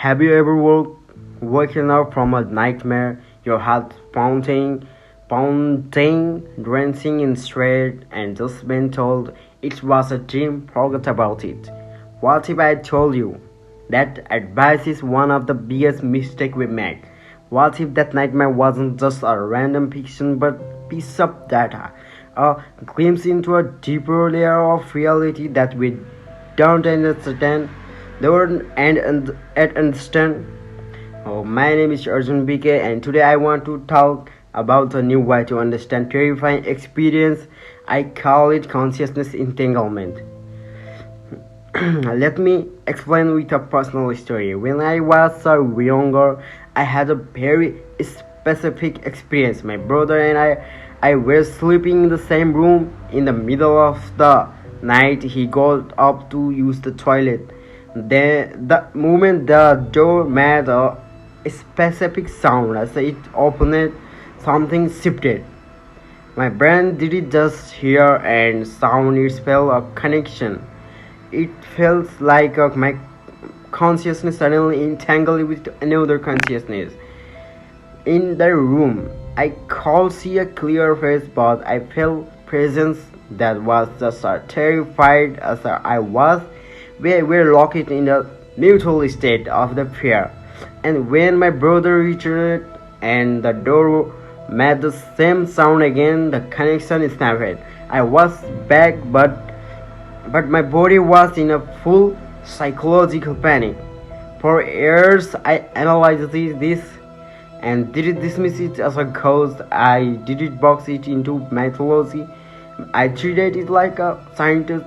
Have you ever woken up from a nightmare, your heart pounding, dancing in straight, and just been told it was a dream, forget about it? What if I told you that advice is one of the biggest mistakes we make? What if that nightmare wasn't just a random fiction but piece of data, a glimpse into a deeper layer of reality that we don't understand? Don't and understand. Oh, my name is Arjun BK, and today I want to talk about a new way to understand terrifying experience. I call it consciousness entanglement. Let me explain with a personal story. When I was younger, I had a very specific experience. My brother and I were sleeping in the same room. In the middle of the night, he got up to use the toilet. The moment the door made a specific sound as it opened, something shifted. My brain didn't just hear and sound, it felt a connection. It felt like my consciousness suddenly entangled with another consciousness. In the room, I could see a clear face, but I felt presence that was just as terrified as I was. We were locked in a mutual state of the fear. And when my brother returned and the door made the same sound again, the connection snapped. I was back, but my body was in a full psychological panic. For years, I analyzed this and didn't dismiss it as a ghost. I didn't box it into mythology. I treated it like a scientist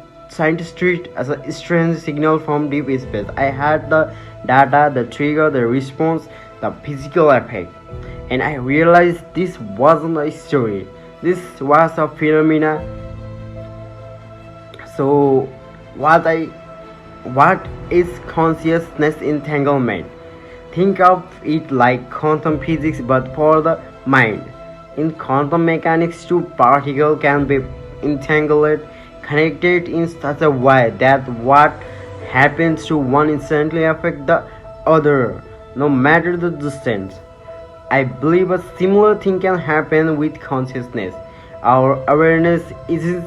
treat as a strange signal from deep space. I had the data, the trigger, the response, the physical effect, and I realized this wasn't a story. This was a phenomena. So, what is consciousness entanglement? Think of it like quantum physics but for the mind. In quantum mechanics, two particles can be entangled, connected in such a way that what happens to one instantly affects the other, no matter the distance. I believe a similar thing can happen with consciousness. Our awareness isn't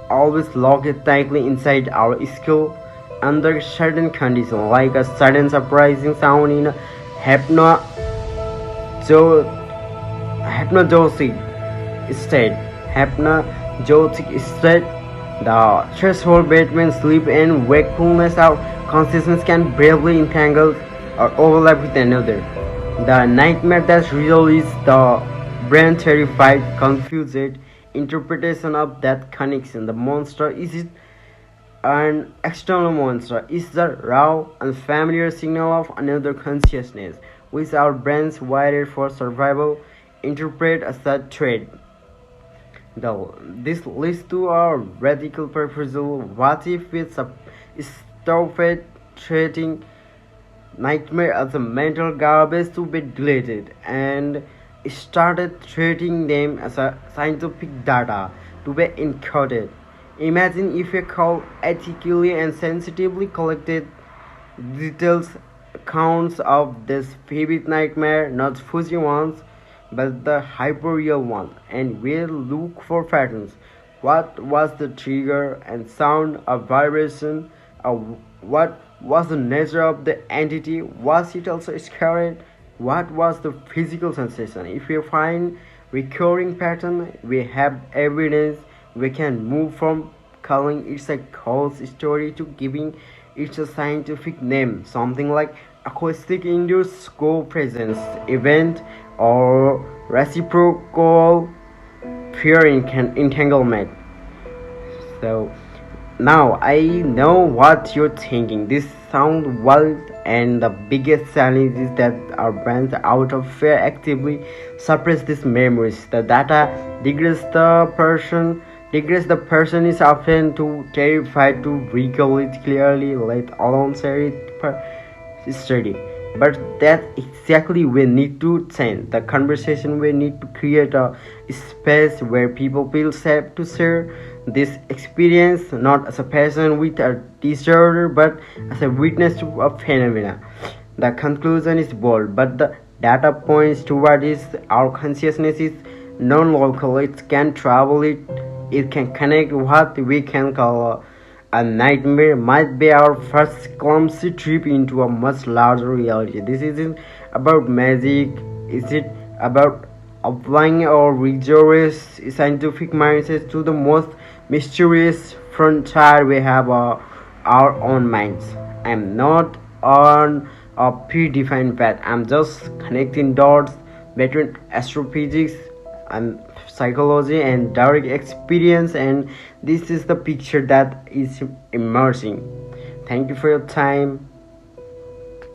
always locked tightly inside our skull. Under certain conditions, like a sudden surprising sound in a hypnagogic state, the threshold between sleep and wakefulness, our consciousness can briefly entangle or overlap with another. The nightmare that real is the brain terrified, confused interpretation of that connection. The monster is an external monster is the raw, unfamiliar signal of another consciousness, which our brains wired for survival interpret as a threat. This leads to a radical proposal. What if we stopped treating nightmare as a mental garbage to be deleted and started treating them as a scientific data to be encoded? Imagine if a call ethically and sensitively collected details accounts of this vivid nightmare, not fuzzy ones, but the hyper-real one, and we'll look for patterns. What was the trigger and sound of vibration? What was the nature of the entity? Was it also scared? What was the physical sensation? If we find recurring pattern, we have evidence. We can move from calling it a ghost story to giving it a scientific name, something like acoustic induced co-presence event or reciprocal fear entanglement. So now I know what you're thinking. This sounds wild, and the biggest challenge is that our brains, out of fear, actively suppress these memories. The data degrades the person. The person is often too terrified to recall it clearly, let alone share it per study. But that exactly we need to change the conversation. We need to create a space where people feel safe to share this experience, not as a person with a disorder, but as a witness to a phenomena. The conclusion is bold, but the data points toward is our consciousness is non-local. It can travel. It can connect. What we can call a nightmare might be our first clumsy trip into a much larger reality. This isn't about magic. Is it about applying our rigorous scientific mindsets to the most mysterious frontier we have, our own minds? I'm not on a predefined path. I'm just connecting dots between astrophysics and psychology and direct experience, and this is the picture that is emerging. Thank you for your time.